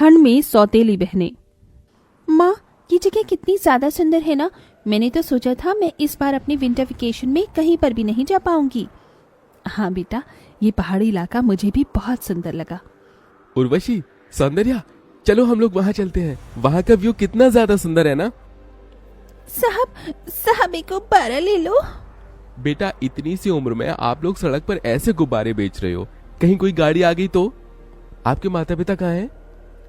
ठंड में सौतेली बहनें। माँ, ये जगह कितनी ज्यादा सुंदर है ना। मैंने तो सोचा था मैं इस बार अपने विंटर वेकेशन में कहीं पर भी नहीं जा पाऊंगी। हाँ बेटा, ये पहाड़ी इलाका मुझे भी बहुत सुंदर लगा। उर्वशी, सौंदर्या, चलो हम लोग वहाँ चलते हैं। वहाँ का व्यू कितना ज्यादा सुंदर है ना। साहब एक गुब्बारा ले लो। बेटा, इतनी सी उम्र में आप लोग सड़क पर ऐसे गुब्बारे बेच रहे हो, कहीं कोई गाड़ी आ गई तो? आपके माता पिता कहाँ हैं?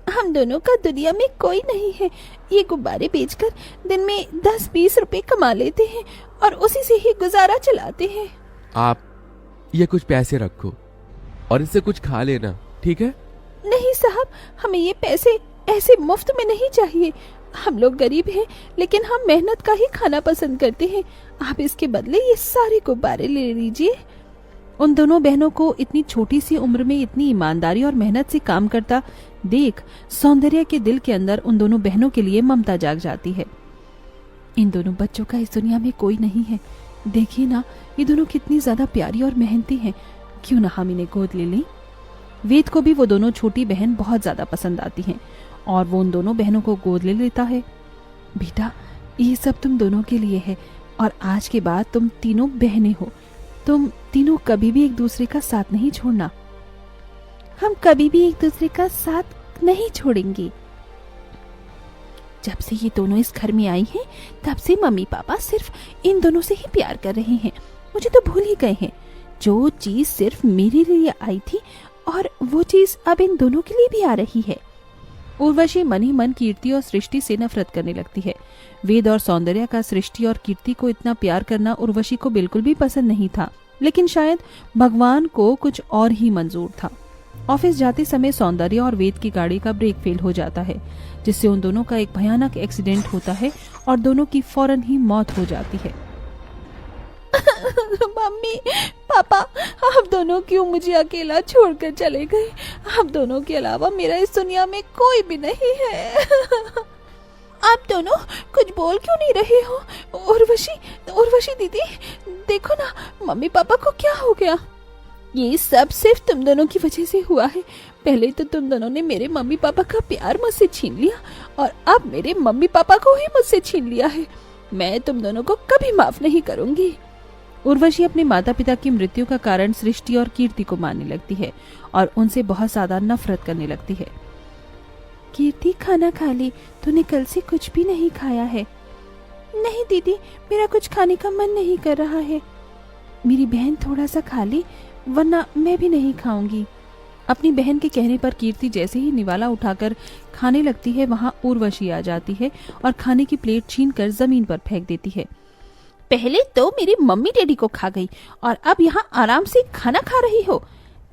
हम दोनों का दुनिया में कोई नहीं है। ये गुब्बारे बेचकर दिन में 10-20 रुपए कमा लेते हैं और उसी से ही गुजारा चलाते हैं। आप ये कुछ पैसे रखो और इससे कुछ खा लेना, ठीक है? नहीं साहब, हमें ये पैसे ऐसे मुफ्त में नहीं चाहिए। हम लोग गरीब हैं, लेकिन हम मेहनत का ही खाना पसंद करते हैं। आप इसके बदले ये सारे गुब्बारे ले लीजिए। उन दोनों बहनों को इतनी छोटी सी उम्र में इतनी ईमानदारी और मेहनत से काम करता देख सौंदर्या के दिल के अंदर उन दोनों बहनों के लिए ममता जाग जाती है। इन दोनों बच्चों का इस दुनिया में कोई नहीं है। देखिए ना, ये दोनों कितनी ज्यादा प्यारी और मेहनती हैं। क्यों ना हम इन्हें गोद ले लें। वेद को भी वो दोनों छोटी बहन बहुत ज्यादा पसंद आती हैं और वो उन दोनों बहनों को गोद ले लेता है। बेटा, ये सब तुम दोनों के लिए है और आज के बाद तुम तीनों बहनें हो। तुम तीनों कभी भी एक दूसरे का साथ नहीं छोड़ना। हम कभी भी एक दूसरे का साथ नहीं छोड़ेंगे। जब से ये दोनों इस घर में आई हैं, तब से मम्मी पापा सिर्फ इन दोनों से ही प्यार कर रहे हैं। मुझे तो भूल ही गए हैं। जो चीज सिर्फ मेरे लिए आई थी और वो चीज अब इन दोनों के लिए भी आ रही है। उर्वशी मन ही मन कीर्ति और सृष्टि से नफरत करने लगती है। वेद और सौंदर्या का सृष्टि और कीर्ति को इतना प्यार करना उर्वशी को बिल्कुल भी पसंद नहीं था, लेकिन शायद भगवान को कुछ और ही मंजूर था। ऑफिस जाते समय सौंदर्या और वेद की गाड़ी का ब्रेक फेल हो जाता है, जिससे उन दोनों का एक भयानक एक्सीडेंट होता है और दोनों की फौरन ही मौत हो जाती है। मम्मी पापा, आप दोनों क्यों मुझे अकेला छोड़कर चले गए? आप दोनों के अलावा मेरा इस दुनिया में कोई भी नहीं है। आप दोनों कुछ बोल क्यों नहीं रहे हो? उर्वशी दीदी, देखो ना, मम्मी पापा को क्या हो गया? ये सब सिर्फ तुम दोनों की वजह से हुआ है। पहले तो तुम दोनों ने मेरे मम्मी पापा का प्यार मुझसे छीन लिया और अब मेरे मम्मी पापा को ही मुझसे छीन लिया है। मैं तुम दोनों को कभी माफ नहीं करूंगी। उर्वशी अपने माता पिता की मृत्यु का कारण सृष्टि और कीर्ति को मानने लगती है और उनसे बहुत ज्यादा नफरत करने लगती है। कीर्ति, खाना खा ले, तूने कल से कुछ भी नहीं खाया है। नहीं दीदी, मेरा कुछ खाने का मन नहीं कर रहा है। मेरी बहन थोड़ा सा खा ले, वरना मैं भी नहीं खाऊंगी। अपनी बहन के कहने पर कीर्ति जैसे ही निवाला उठाकर खाने लगती है, वहां उर्वशी आ जाती है और खाने की प्लेट छीनकर जमीन पर फेंक देती है। पहले तो मेरी मम्मी डैडी को खा गई और अब यहाँ आराम से खाना खा रही हो।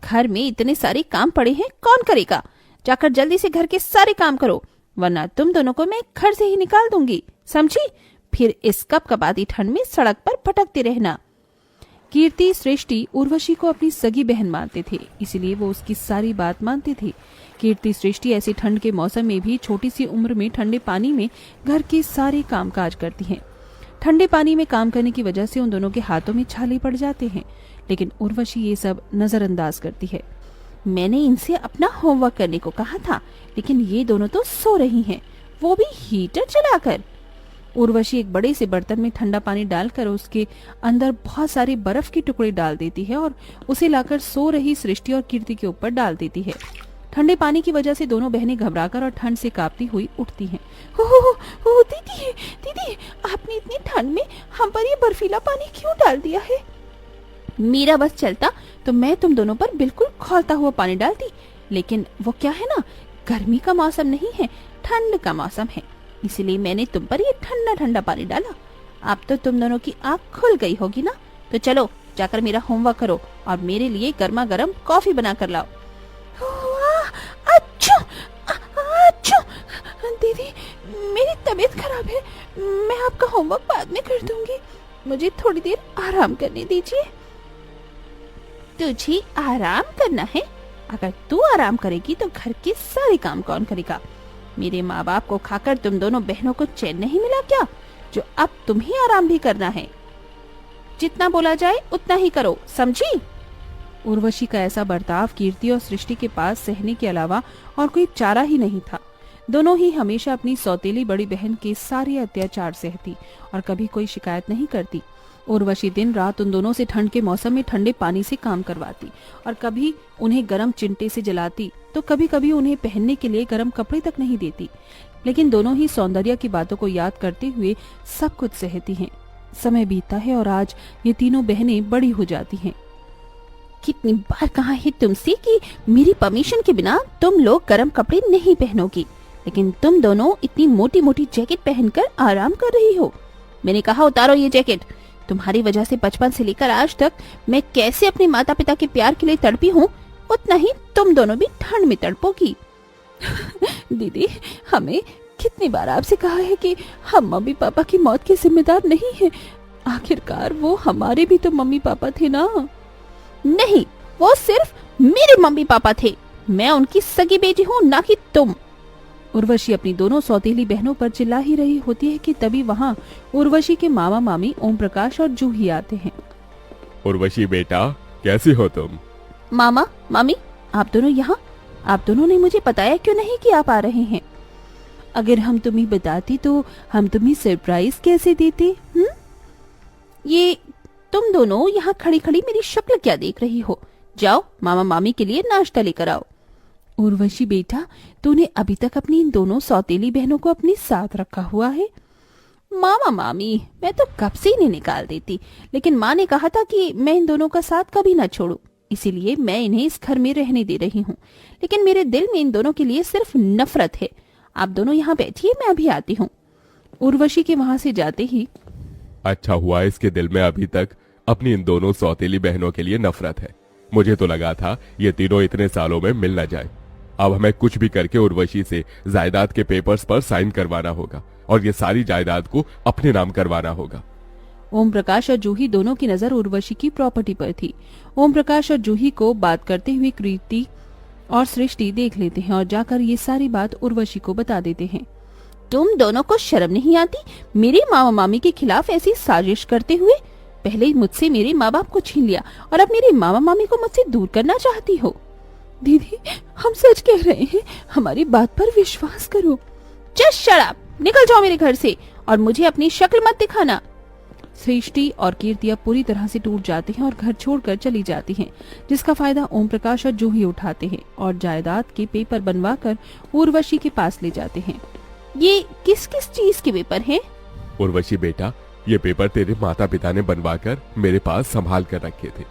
घर में इतने सारे काम पड़े हैं, कौन करेगा? जाकर जल्दी से घर के सारे काम करो, वरना तुम दोनों को मैं घर से ही निकाल दूंगी, समझी? फिर इस कपकपाती ठंड में सड़क पर भटकते रहना। कीर्ति, सृष्टि उर्वशी को अपनी सगी बहन मानते थे, इसलिए वो उसकी सारी बात मानते थे। कीर्ति, सृष्टि ऐसी ठंड के मौसम में भी छोटी सी उम्र में ठंडे पानी में घर के सारे काम काज करती हैं। ठंडे पानी में काम करने की वजह से उन दोनों के हाथों में छाले पड़ जाते हैं, लेकिन उर्वशी ये सब नजरअंदाज करती है। मैंने इनसे अपना होमवर्क करने को कहा था, लेकिन ये दोनों तो सो रही हैं, वो भी हीटर चलाकर। उर्वशी एक बड़े से बर्तन में ठंडा पानी डालकर उसके अंदर बहुत सारे बर्फ के टुकड़े डाल देती है और उसे लाकर सो रही सृष्टि और कीर्ति के ऊपर डाल देती है। ठंडे पानी की वजह से दोनों बहनें घबराकर और ठंड से कांपती हुई उठती हैं। हो दीदी, आपने इतनी ठंड में हम पर ये बर्फीला पानी क्यों डाल दिया है? मेरा बस चलता तो मैं तुम दोनों पर बिल्कुल खौलता हुआ पानी डालती, लेकिन वो क्या है ना, गर्मी का मौसम नहीं है, ठंड का मौसम है, इसलिए मैंने तुम पर ये ठंडा ठंडा पानी डाला। अब तो तुम दोनों की आँख खुल गई होगी ना, तो चलो जाकर मेरा होमवर्क करो और मेरे लिए गर्मा गर्म कॉफी बना कर लाओ। अच्छा दीदी, मेरी तबीयत खराब है, मैं आपका होमवर्क बाद में कर दूंगी, मुझे थोड़ी देर आराम करने दीजिए। तुझे आराम करना है? अगर तू आराम करेगी तो घर के सारे काम कौन करेगा? मेरे माँ बाप को खाकर तुम दोनों बहनों को चैन नहीं मिला क्या, जो अब तुम्हें आराम भी करना है? जितना बोला जाए उतना ही करो, समझी? उर्वशी का ऐसा बर्ताव कीर्ति और सृष्टि के पास सहने के अलावा और कोई चारा ही नहीं था। दोनों ही हमेशा अपनी सौतेली बड़ी बहन के सारे अत्याचार सहती और कभी कोई शिकायत नहीं करती। उर्वशी दिन रात उन दोनों से ठंड के मौसम में ठंडे पानी से काम करवाती और कभी उन्हें गर्म चिंटे से जलाती तो कभी कभी उन्हें पहनने के लिए गर्म कपड़े तक नहीं देती। लेकिन दोनों ही सौंदर्य की बातों को याद करते हुए सब कुछ सहती हैं। समय बीतता है और आज ये तीनों बहनें बड़ी हो जाती हैं। कितनी बार कहा है तुमसे कि मेरी परमिशन के बिना तुम लोग गर्म कपड़े नहीं पहनोगी, लेकिन तुम दोनों इतनी मोटी मोटी जैकेट पहनकर आराम कर रही हो। मैंने कहा उतारो ये जैकेट। तुम्हारी वजह से बचपन से लेकर आज तक मैं कैसे अपने माता पिता के प्यार के लिए तड़पी हूँ, उतना ही तुम दोनों भी ठंड में तड़पोगी। दीदी, हमें कितनी बार आपसे कहा है कि हम मम्मी पापा की मौत के जिम्मेदार नहीं हैं। आखिरकार वो हमारे भी तो मम्मी पापा थे ना। नहीं, वो सिर्फ मेरे मम्मी पापा थे। मैं उनकी सगी बेटी हूँ, ना कि तुम। उर्वशी अपनी दोनों सौतेली बहनों पर चिल्ला ही रही होती है कि तभी वहाँ उर्वशी के मामा मामी ओम प्रकाश और जूही आते हैं। उर्वशी बेटा, कैसी हो तुम? मामा मामी, आप दोनों यहाँ? आप दोनों ने मुझे बताया क्यों नहीं कि आप आ रहे हैं? अगर हम तुम्हें बताती तो हम तुम्हें सरप्राइज कैसे देते? ये तुम दोनों यहाँ खड़ी खड़ी मेरी शक्ल क्या देख रही हो? जाओ मामा मामी के लिए नाश्ता लेकर आओ। उर्वशी बेटा, तूने अभी तक अपनी इन दोनों सौतेली बहनों को अपने साथ रखा हुआ है। मामा मामी, मैं तो कब से इन्हें निकाल देती, लेकिन माँ ने कहा था कि मैं इन दोनों का साथ कभी न छोड़ूं, इसीलिए मैं इन्हें इस घर में रहने दे रही हूँ। लेकिन मेरे दिल में इन दोनों के लिए सिर्फ नफरत है। आप दोनों यहाँ बैठिए, मैं अभी आती हूँ। उर्वशी के वहाँ से जाते ही, अच्छा हुआ इसके दिल में अभी तक अपनी इन दोनों सौतेली बहनों के लिए नफरत है। मुझे तो लगा था ये तीनों इतने सालों में मिल न जाए। अब हमें कुछ भी करके उर्वशी से जायदाद के पेपर्स पर साइन करवाना होगा और ये सारी जायदाद को अपने नाम करवाना होगा। ओम प्रकाश और जूही दोनों की नजर उर्वशी की प्रॉपर्टी पर थी। ओम प्रकाश और जूही को बात करते हुए कीर्ति और सृष्टि देख लेते हैं और जाकर ये सारी बात उर्वशी को बता देते हैं। तुम दोनों को शर्म नहीं आती मेरे मामा मामी के खिलाफ ऐसी साजिश करते हुए? पहले ही मुझसे मेरे माँ बाप को छीन लिया और अब मेरे मामा मामी को मुझसे दूर करना चाहती हो। दीदी, हम सच कह रहे हैं, हमारी बात पर विश्वास करो। जस्ट शट अप, निकल जाओ मेरे घर से और मुझे अपनी शक्ल मत दिखाना। सृष्टि और कीर्ति अब पूरी तरह से टूट जाते हैं और घर छोड़कर चली जाती हैं, जिसका फायदा ओम प्रकाश और जूही उठाते हैं और जायदाद के पेपर बनवाकर उर्वशी के पास ले जाते हैं। ये किस किस चीज के पेपर हैं? उर्वशी बेटा, ये पेपर तेरे माता पिता ने बनवाकर मेरे पास संभाल कर रखे थे।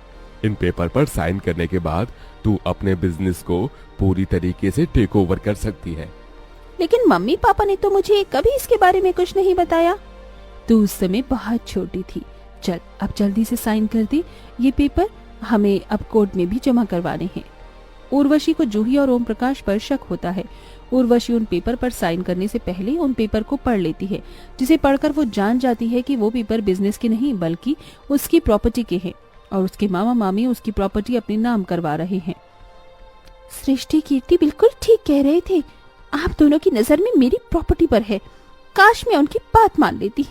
इन पेपर पर साइन करने के बाद तू अपने बिजनेस को पूरी तरीके से टेक ओवर कर सकती है। लेकिन मम्मी पापा ने तो मुझे कभी इसके बारे में कुछ नहीं बताया। तू उस समय बहुत छोटी थी। चल अब जल्दी से साइन कर दे। ये पेपर हमें अब कोर्ट में भी जमा करवाने हैं। उर्वशी को जूही और ओम प्रकाश पर शक होता है। उर्वशी उन पेपर पर साइन करने से पहले उन पेपर को पढ़ लेती है, जिसे पढ़कर वो जान जाती है कि वो पेपर बिजनेस के नहीं बल्कि उसकी प्रॉपर्टी के हैं और उसके मामा मामी उसकी प्रॉपर्टी अपने नाम करवा रहे हैं। सृष्टि कीर्ति बिल्कुल ठीक कह रहे थे। आप दोनों की नजर में मेरी प्रॉपर्टी पर है। काश मैं उनकी बात मान लेती।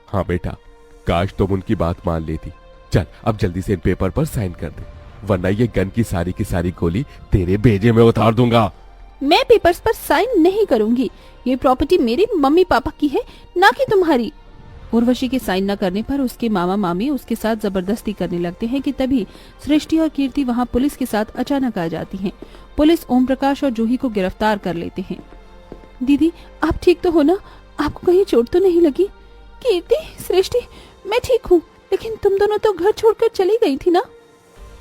हाँ बेटा, काश तुम उनकी बात मान लेती। चल अब जल्दी से इन पेपर पर साइन कर दे, वरना ये गन की सारी गोली तेरे भेजे में उतार दूंगा। मैं पेपर्स पर साइन नहीं करूंगी। ये प्रॉपर्टी मेरे मम्मी पापा की है, ना कि तुम्हारी। उर्वशी के साइन न करने पर उसके मामा मामी उसके साथ जबरदस्ती करने लगते हैं कि तभी सृष्टि और कीर्ति वहां पुलिस के साथ अचानक आ जाती हैं। पुलिस ओम प्रकाश और जूही को गिरफ्तार कर लेते हैं। दीदी, आप ठीक तो हो ना? आपको कहीं चोट तो नहीं लगी? कीर्ति, सृष्टि, मैं ठीक हूँ, लेकिन तुम दोनों तो घर छोड़कर चली गई थी ना?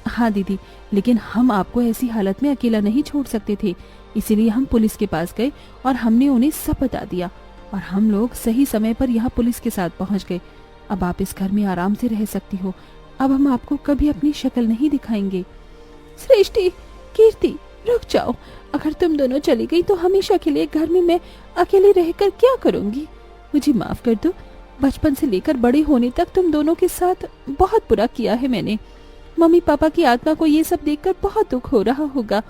हाँ दीदी, लेकिन हम आपको ऐसी हालत में अकेला नहीं छोड़ सकते थे, इसीलिए हम पुलिस के पास गए और हमने उन्हें सब बता दिया और हम लोग सही समय पर यहाँ पुलिस के साथ पहुँच गए। अब आप इस घर में आराम से रह सकती हो। अब हम आपको कभी अपनी शक्ल नहीं दिखाएंगे। सृष्टि, कीर्ति, रुक जाओ। अगर तुम दोनों चली गई तो हमेशा के लिए घर में मैं अकेले रहकर क्या करूंगी? मुझे माफ कर दो। बचपन से लेकर बड़े होने तक तुम दोनों के साथ बहुत बुरा किया है मैंने। मम्मी पापा की आत्मा को ये सब देखकर बहुत दुख हो रहा होगा,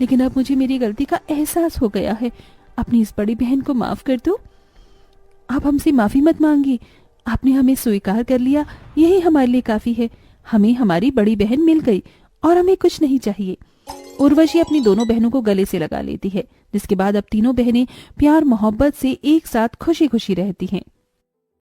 लेकिन अब मुझे मेरी गलती का एहसास हो गया है। अपनी इस बड़ी बहन को माफ कर दो। आप हमसे माफी मत मांगी। आपने हमें स्वीकार कर लिया, यही हमारे लिए काफी है। हमें हमारी बड़ी बहन मिल गई और हमें कुछ नहीं चाहिए। उर्वशी अपनी दोनों बहनों को गले से लगा लेती है, जिसके बाद अब तीनों बहनें प्यार मोहब्बत से एक साथ खुशी खुशी रहती हैं।